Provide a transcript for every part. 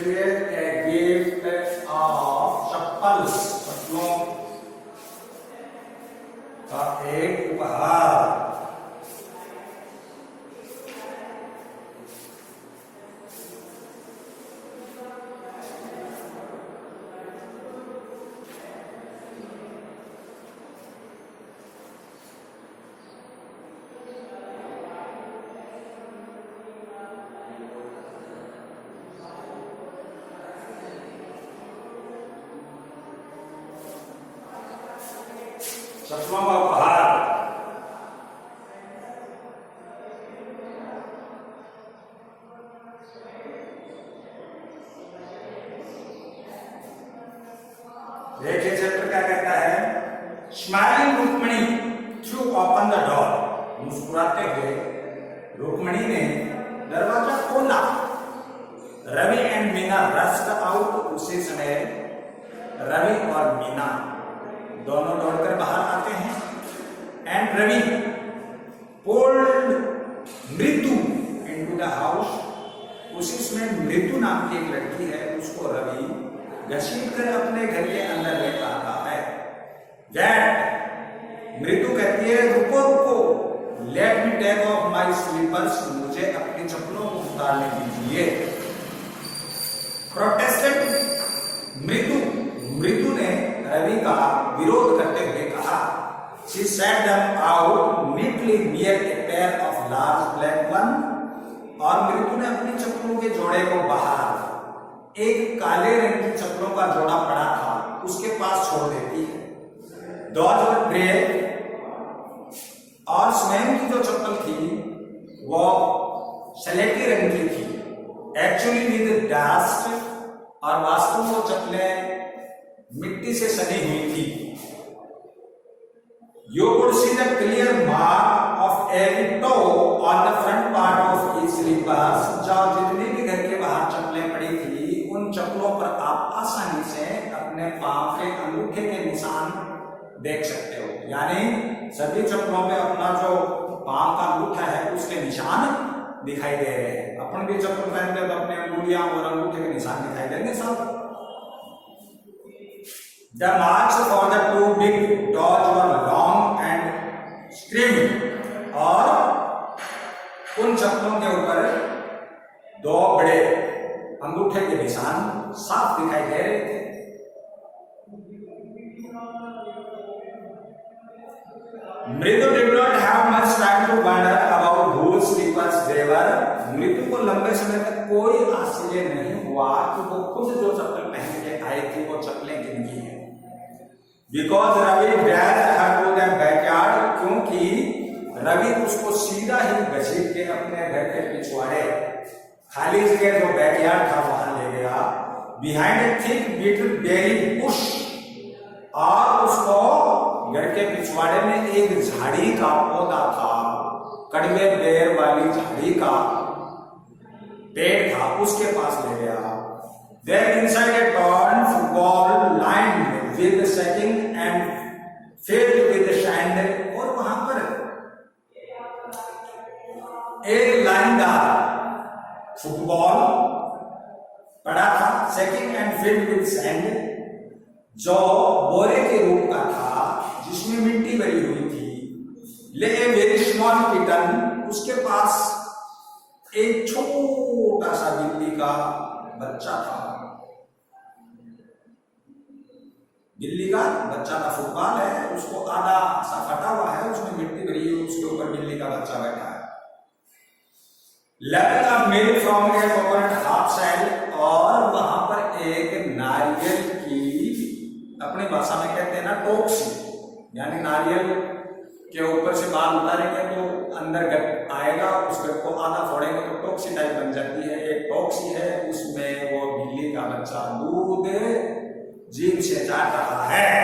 देखिए gift of चप्पलों का एक उपहार। चप्पलों का उपहार। देखिए चैप्टर क्या कहता है, smiling Rukmani threw open the door. मुस्कुराते हुए रुक्मणी ने दरवाजा खोला। Ravi and Meena rushed out. उसी समय रवि और मीना दोनों दौड़कर बाहर आते हैं। एंड रवि पुल्ड मृत्यु इनटू द हाउस। उसी समय मृत्यु नाम की एक लड़की है, उसको रवि घसीट कर अपने घर के अंदर ले आता है। दैट मृत्यु कहती है, रुको रुको, let me take off my slippers. मुझे अपनी चप्पलों को उतारने दीजिए। प्रोटेस्टेड मृत्यु ने रवि का विरोध करते हुए कहा। She set them out neatly near a pair of large black ones। और मृत्यु ने अपनी चप्पलों के जोड़े को बाहर एक काले रंग की चप्पलों का जोड़ा पड़ा था उसके पास छोड़ देती है। Those were brave। और स्वयं की जो चप्पल थी वो स्लेटी रंग की थी, एक्चुअली विद डस्ट। और वास्तव में वो चप्पलें मिट्टी से सनी हुई थी। You could see the clear mark of every toe on the front part of each slippers। जहाँ जितनी भी घर के बाहर चप्पलें पड़ी थी उन चप्पलों पर आप आसानी से अपने पांव के अंगूठे के निशान देख सकते हो। यानी सभी चप्पलों में अपना जो पांव का अंगूठा है उसके निशान दिखाई दे रहे हैं। अपन भी चप्पल पहनते तो अपने अंगुलियां और अंगूठे के निशान दिखाई देंगे सब। The marks for the two big toes were long and straight। और उन चप्पलों के ऊपर दो बड़े अंगूठे के निशान साफ दिखाई दे रहे थे। मृत्यु did not have much time to wonder about whose slippers they were। मृत्यु को लंबे समय तक कोई आश्चर्य नहीं हुआ कि वो खुद जो चप्पल पहन के आई थी वो चप्पलें किनकी हैं। Because Ravi dragged her to the backyard। क्योंकि रवि उसको सीधा ही घसीट के अपने घर के पिछवाड़े खाली जगह जो बैकयार्ड था वहां ले गया। Behind a thick beetle bush। और उसको घर के पिछवाड़े में एक झाड़ी का पौधा था, कड़वे बेर वाली झाड़ी का पेड़ था, उसके पास ले गया। There inside a torn football lined with sacking and filled with sand। और वहां पर एक लाइनदार फुटबॉल पड़ा था, sacking and filled with sand, जो बोरे के रूप का था जिसमें मिट्टी भरी हुई थी। ले ए वेरी स्मॉल किटन। उसके पास एक छोटा सा बिल्ली का बच्चा था। बिल्ली का बच्चा का फुटबॉल है, उसको आधा सा फटा हुआ है, उसमें मिट्टी भरी है, उसके ऊपर बिल्ली का बच्चा बैठा है। Level of milk from A coconut half side. और वहां पर एक नारियल की, अपनी भाषा में कहते हैं ना टोक्सी, यानी नारियल के ऊपर से बाल उतारेंगे तो अंदर गट आएगा, उस गट को आधा फोड़ेंगे तो टोक्सी टाइप बन जाती है। एक टोक्सी है, उसमें वो बिल्ली का बच्चा दूध जीभ से चाट रहा है।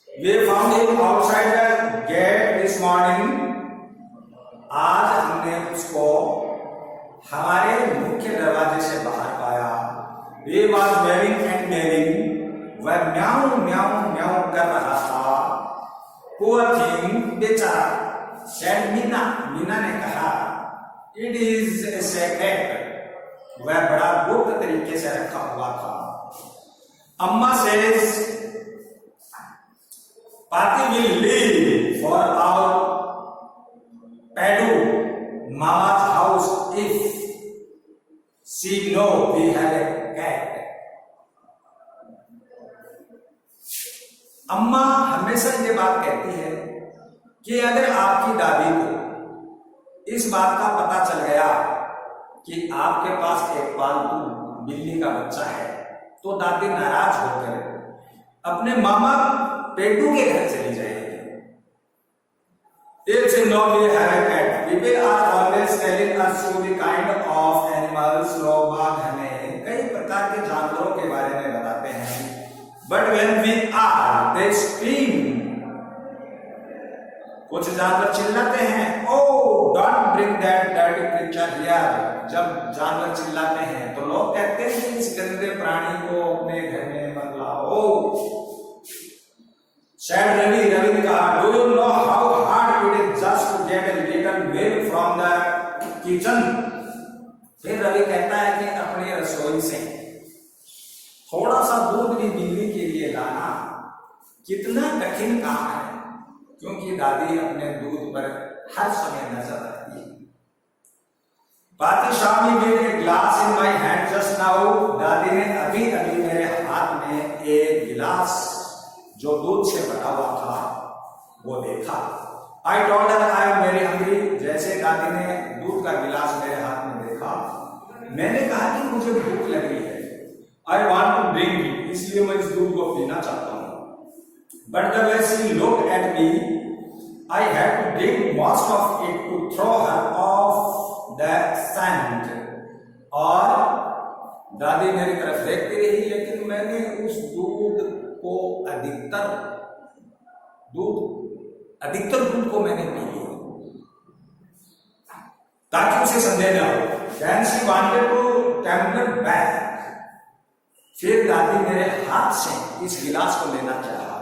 We found him outside the gate this morning। आज हमने उसको हमारे मुख्य दरवाजे से बाहर पाया। He was meowing and meowing। वह म्याऊं म्याऊं म्याऊं कर रहा था। Poor thing, बेचारा। said मीना। मीना ने कहा It is a secret। वह बड़ा गुप्त तरीके से रखा हुआ था। अम्मा सेज पाती विल लीव फॉर आवर पेडू मामा's house if she know we have a cat। अम्मा हमेशा ये बात कहती है कि अगर आपकी दादी को इस बात का पता चल गया कि आपके पास एक पालतू बिल्ली का बच्चा है, तो दादी नाराज होकर अपने मामा पेडू के घर चली जाएगी। If she know we have a cat, people are always telling us to be kind of animals। लोग बाग हमें कई प्रकार के जानवरों के बारे में बताते हैं, but when we are, they scream। कुछ जानवर चिल्लाते हैं, oh don't bring that dirty creature here। जब जानवर चिल्लाते हैं तो लोग कहते हैं कि इस गंदे प्राणी को अपने घर में मत लाओ। Said Ravi ने कहा, do you know how hard it is just to get a little milk from the kitchen। फिर रवि कहता है कि अपनी रसोई से थोड़ा सा दूध भी बिल्ली के लिए लाना कितना कठिन काम है, क्योंकि दादी अपने दूध पर हर समय नजर रखती है। पाती Shami with a glass in my hand just now. दादी ने अभी अभी मेरे हाथ में एक गिलास जो दूध से भरा हुआ था वो देखा। I told her I am very hungry. जैसे दादी ने दूध का गिलास मेरे हाथ में देखा, मैंने कहा कि मुझे भूख लगी है। I want to drink it, इसलिए मैं इस दूध को पीना चाहता हूँ। But the way she looked at me, I had to drink most of it to throw her off the sand. और दादी मेरी तरफ देखती रही, लेकिन मैंने उस दूध को अधिकतर दूध को मैंने पी लिया ताकि उसे संदेह न हो। Then she wanted to tumbler back। फिर दादी मेरे हाथ से इस गिलास को लेना चाहा।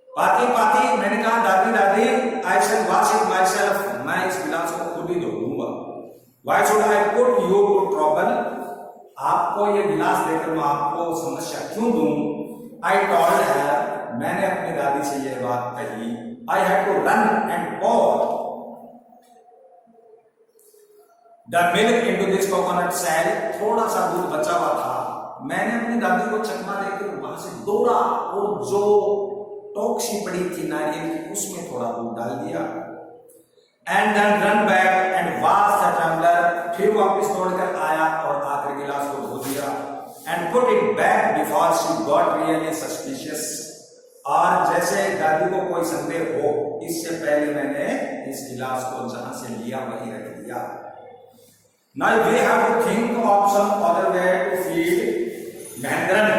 पाती पाती मैंने कहा, दादी दादी I shall wash it myself। मैं इस गिलास को खुद ही धो लूंगा। Why should I put you to trouble। आपको ये गिलास देकर मैं आपको समस्या क्यों दूं। I told her, मैंने अपनी दादी से ये बात कही। I had to run and pour the milk into this coconut shell। थोड़ा सा दूध बचा हुआ था, मैंने अपनी दादी को चकमा देकर वहां से दौड़ा और जो टोकसी पड़ी थी नारियल की उसमें थोड़ा दूध डाल दिया। And then run back and wash the tumbler। फिर वापस दौड़कर आया और आकर गिलास को धो दिया। And put it back before she got really suspicious। और जैसे दादी को कोई संदेह हो, इससे पहले मैंने इस गिलास को जहां से लिया वहीं रख दिया। Now we have to think of some other way to feed Mahendran.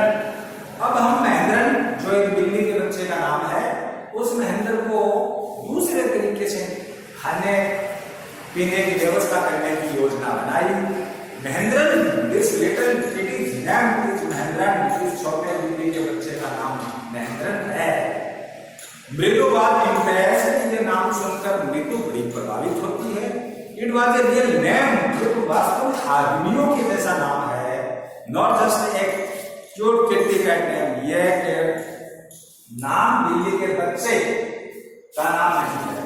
अब हम महेंद्रन, जो एक बिल्ली के बच्चे का नाम है, उस महेंद्र को दूसरे तरीके से खाने पीने की व्यवस्था करने की योजना बनाई। Mahendran, this little kitty's name is Mahendran. इस छोटे बिल्ली के बच्चे का नाम महेंद्रन है। मृदु बात इम्प्रेस्ड, ये नाम सुनकर मृदु बड़ी प्रभावित होती है। It was a real name, जो वास्तव में आदमियों के जैसा नाम है, नॉट जस्ट एक क्यूट किटी कैट नेम। ये नाम बिल्ली के बच्चे का नाम नहीं है।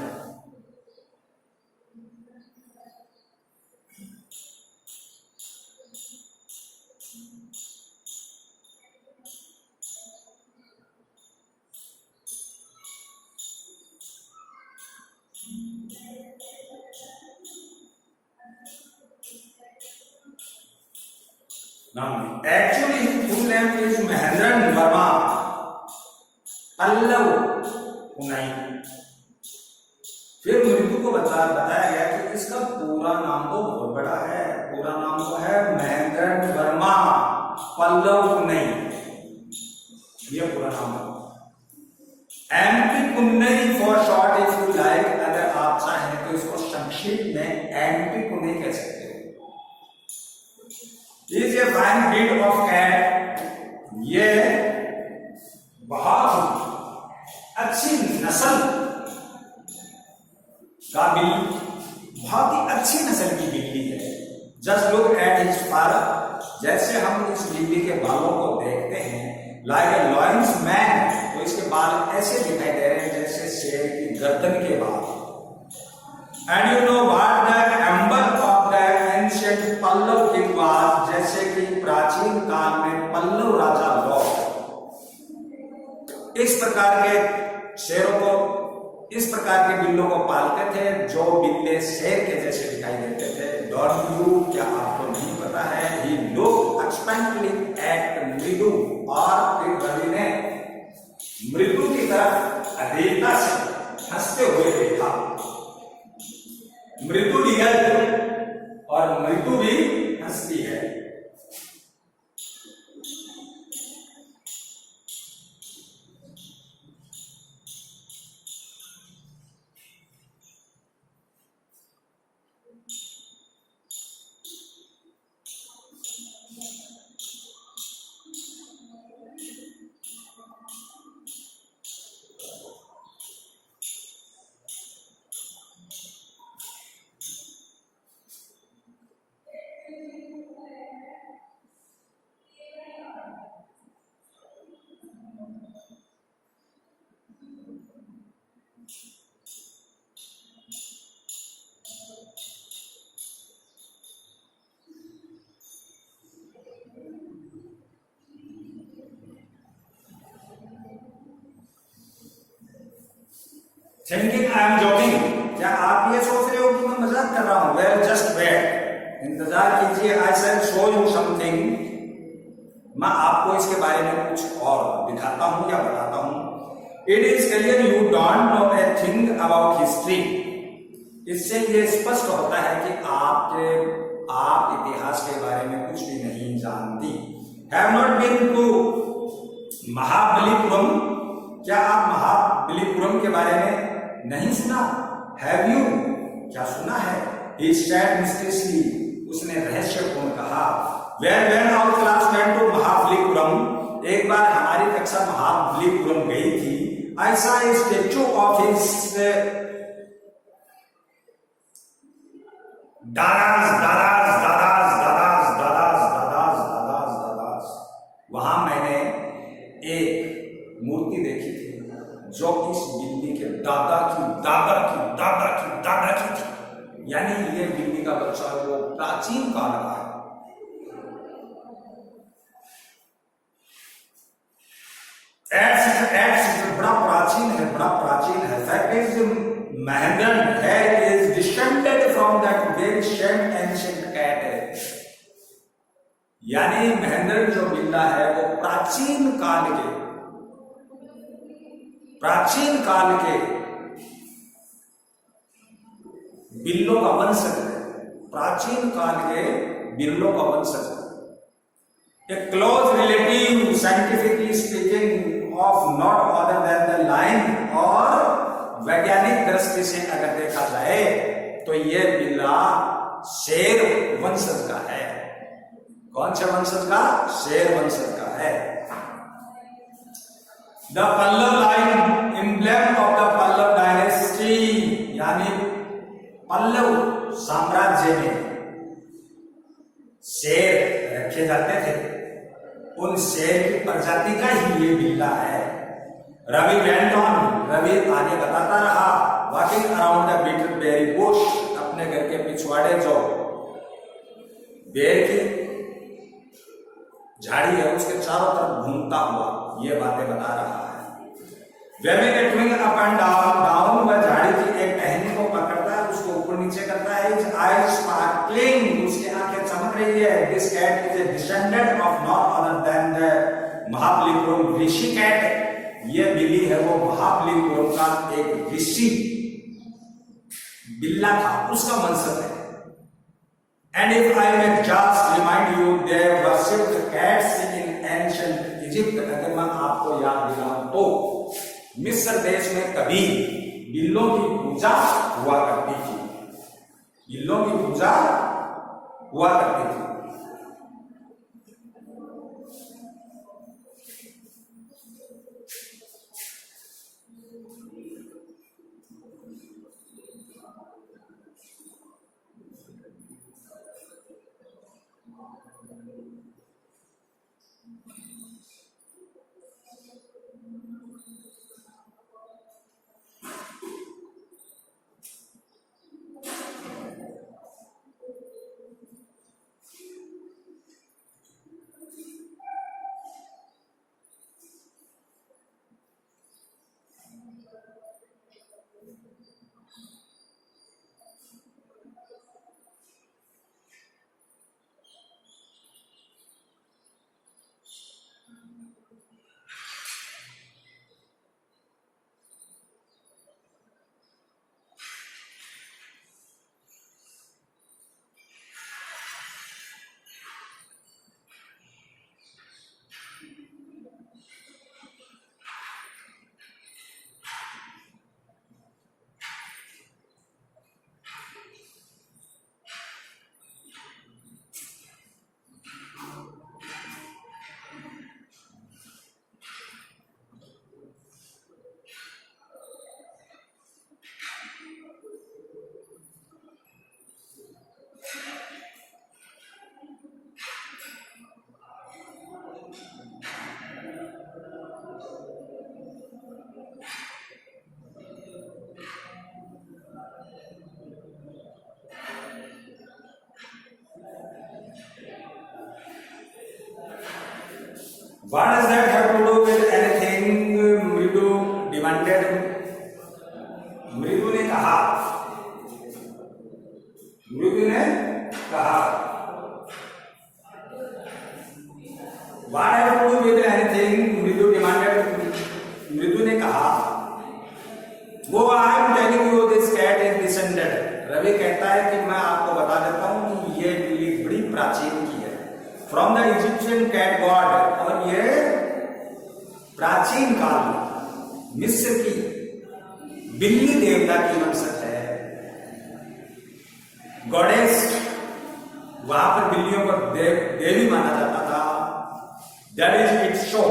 Now, actually, his full name is Mahendran Verma Pallav उन्नाई। फिर मृत्यु को बताया गया कि इसका पूरा नाम तो बहुत बड़ा है। पूरा नाम तो है महेंद्रन वर्मा पल्लव उन्नाई, ये पूरा नाम है। MP Kunnai for short if you like. अगर आप चाहें तो इसको संक्षिप्त में एमपी कुन्नई कह सकते हो। Is a fine breed of cat. ये बहुत अच्छी नस्ल का बिल्ली, बहुत ही अच्छी नस्ल की बिल्ली है। जस्ट लुक एट हिज फर, जैसे हम इस बिल्ली के बालों को देखते हैं, लाइक ए लॉयंस मैन, तो इसके बाल ऐसे दिखाई दे रहे हैं जैसे शेर की गर्दन के बाल। And you know what the emblem of the ancient Pallava king was, जैसे कि प्राचीन काल में पल्लव राजा लोग इस प्रकार के शेरों को, इस प्रकार के बिल्लों को पालते थे जो बिल्ले शेर के जैसे दिखाई देते थे। डोंट यू, क्या आपको नहीं पता है? ही लुक एक्सपेक्टेंटली एट मृदु, और फिर रवि ने मृदु की तरफ अधीरता से हंसते हुए देखा। मृदु डिगल और मृदु भी हंसती है। थिंकिंग आई एम जोकिंग, क्या आप ये सोच रहे हो कि मैं मजाक कर रहा हूं? वेल जस्ट वेट, इंतजार कीजिए। आई शैल शो यू समथिंग, मैं आपको इसके बारे में कुछ और दिखाता हूं या बताता हूं। It is clear you don't know a thing about history, इससे ये स्पष्ट होता है कि आप इतिहास के बारे में कुछ भी नहीं जानती। Have not been to Mahabalipuram, क्या आप महाबलीपुरम के बारे में नहीं सुना? हैव यू, क्या सुना है? ही सेड मिस्टीरियसली, उसने रहस्यपूर्ण कहा। When our class went to Mahabalipuram, एक बार हमारी कक्षा महाबलीपुरम गई थी। I saw a statue of his वहां मैंने एक मूर्ति देखी थी जो इस बिल्ली के दादा की थी, यानी ये बिल्ली का बच्चा वो प्राचीन काल का है। बड़ा प्राचीन है। Fact is Mahendran here is descended from that very same ancient cat, यानी महेंद्रन जो बिल्ला है वो प्राचीन काल के बिल्लों का वंशज है। प्राचीन काल के बिल्लों का वंशज है। A close relative scientifically speaking of not other than the lion, और वैज्ञानिक दृष्टि से अगर देखा जाए तो यह बिल्ला शेर वंशज का है। कौन से वंशज का? शेर वंशज का है। The Pallava lion emblem of the Pallava dynasty, यानी पल्लव साम्राज्य में शेर रखे जाते थे, उन शेर की प्रजाति का ही ये बिल्ला है। रवि वेंट ऑन, रवि आगे बताता रहा। Walking around the bitter berry bush, अपने घर के पिछवाड़े जो बेर की झाड़ी है उसके चारों तरफ घूमता हुआ ये बातें बता रहा है। वेविंग अप एंड डाउन, वह झाड़ी की एक टहनी को पकड़ता है, उसको ऊपर नीचे करता है। His eyes sparkling, उसकी आंखें चमक रही है। This cat is a descendant of none other than the Mahabalipuram Rishi cat, ये बिल्ली है वो महाबलीपुरम का एक ऋषि बिल्ला था, उसका वंशज है। And if I may just remind you, they worshipped cats in ancient Egypt, अगर मैं आपको याद दिलाऊं तो मिस्र देश में कभी बिल्लों की पूजा हुआ करती थी। बिल्लों की पूजा हुआ करती थी। What does that have to do with anything? मृदु demanded. मृदु ने कहा, मृदु ने कहा, What have to do with anything? मृदु demanded. मृदु ने कहा, वो I am telling you this cat is descended. Ravi कहता है कि मैं आपको बता देता हूं कि ये बिल्ली बड़ी प्राचीन की है, from the Egyptian cat god, और ये प्राचीन काल मिस्र की बिल्ली देवता की वंशज है। गॉडेस, वहां पर बिल्लियों को देवी माना जाता था। दैट इज इट शो,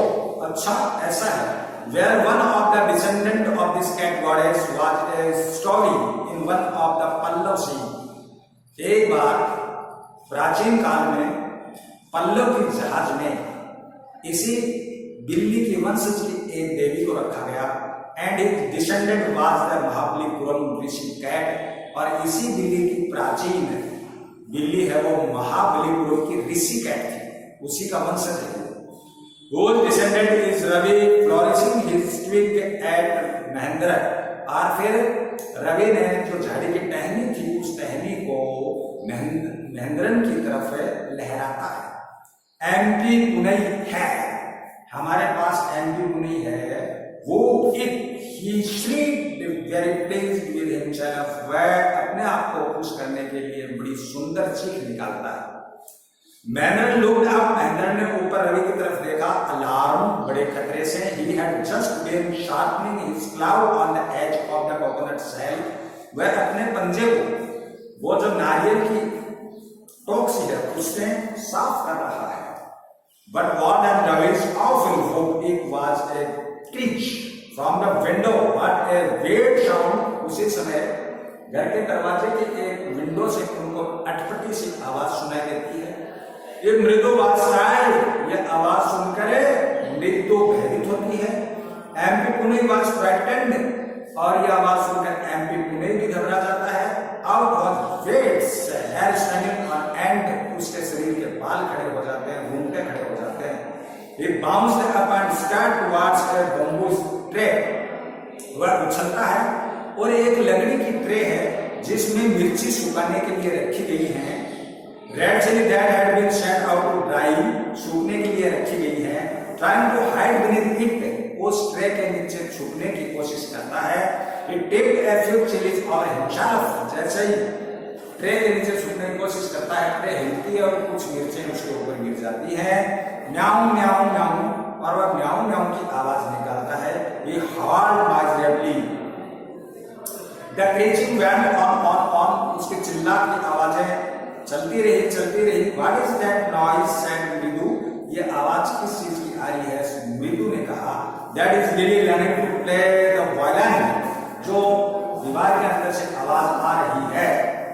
अच्छा ऐसा है। Where one of the descendant of this cat goddess was a story in one of the Pallav sea. एक बार प्राचीन काल में पल्लव की जहाज में इसी बिल्ली की वंशज की एक देवी को रखा गया, and it descendant was the Mahabalipuram Rishi cat, और इसी बिल्ली की प्राचीन बिल्ली है वो महाबलीपुरम की ऋषि कैट थी, उसी का वंशज है। Whose descendant is Ravi flourishing his twig at Mahendra, और फिर रवि ने जो झाड़ी की टहनी थी उस टहनी को महेंद्रन की तरफ लहराता है। एमपी पुनई है, हमारे पास एमपी पुनई है, वो he shrieked very pleased with himself, वह अपने आप को खुश करने के लिए बड़ी सुंदर चीख निकालता है। महेंद्र looked up, महेंद्र ने ऊपर रवि की तरफ देखा, अलार्म, बड़े खतरे से। He had just been sharpening his claw on the edge of the coconut shell, वह अपने पंजे को वो जो नारियल की टोकसी है उससे साफ कर रहा है। But what an Ravi's awful hope it was a twitch from the window, what a weird sound। उसी समय घर के दरवाजे के एक विंडो से उनको अटपटी सी आवाज सुनाई देती है। ये मृदु वात्सराय, ये आवाज सुनकर मृदु भयभीत होती है। एमपी पुणे वाज फ्राइटेंड, और ये आवाज सुनकर एमपी पुणे भी घबरा जाता है। Out of wits hair standing on end, उसके शरीर के बाल खड़े हो जाते हैं, घूमते खड़े हो जाते हैं। ये bounced up and start towards the bamboo tray, वह उछलता है और एक लकड़ी की ट्रे है जिसमें मिर्ची सुखाने के लिए रखी गई है। Red chilli that had been set out to dry, सूखने के लिए रखी गई है। Trying to hide beneath it, उस ट्रे के नीचे छुपने की कोशिश करता है। It take a few chillies और हिमशॉट, जैसे ही ट्रे के नीचे छुपने की कोशिश करता है, ट्रे हिलती है और कुछ मिर्चें उसके ऊपर गिर जाती है। म्याऊं म्याऊं म्याऊं, और वह म्याऊं म्याऊं की आवाज निकालता है। ये हॉल्ड माइजरेबली, द क्रेचिंग वैन ऑन, उसके चिल्लाने की आवाजें चलती रही चलती रही। What is that noise said मृदु, ये आवाज किस चीज की आ रही है? मृदु ने कहा, that is Lily learning to play the violin, जो दीवार के अंदर से आवाज आ रही है।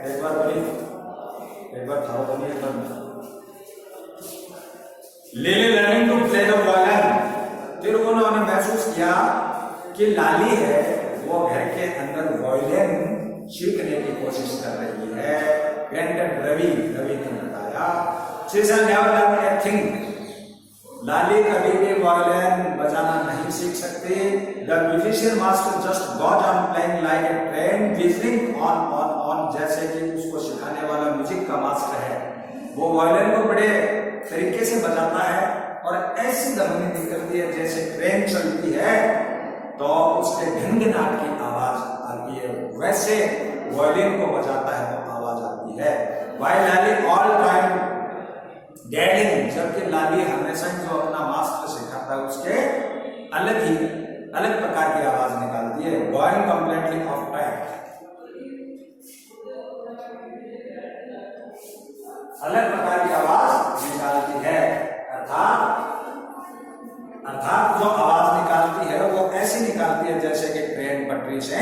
एक बार बोलिए, एक बार थारो बोलिए, एक बार। Lily learning to play the violin, फिर उन्होंने महसूस किया कि लाली है वो घर के अंदर वायलिन सीखने की कोशिश कर रही है। रवि ने बताया, she shall never learn a thing, लाली कभी भी वायलिन बजाना नहीं सीख सकती। The musician master just goes on playing like a train whistling on, जैसे कि उसको सिखाने वाला म्यूजिक का मास्टर है, वो वायलिन को बड़े तरीके से बजाता है और ऐसी ध्वनि निकलती है जैसे ट्रेन चलती है तो उसके घंघनाट की आवाज आती है, वैसे वायलिन को बजाता है तो आवाज आती है। While लाली all time डैडिंग, जबकि लाली हमेशा जो अपना मास्टर सिखाता है उसके अलग प्रकार की आवाज निकालती है। गोइंग कंप्लीटली ऑफ ट्रैक, अलग प्रकार की आवाज निकालती है। अर्थात जो आवाज निकालती है वो ऐसी निकालती है जैसे कि ट्रेन पटरी से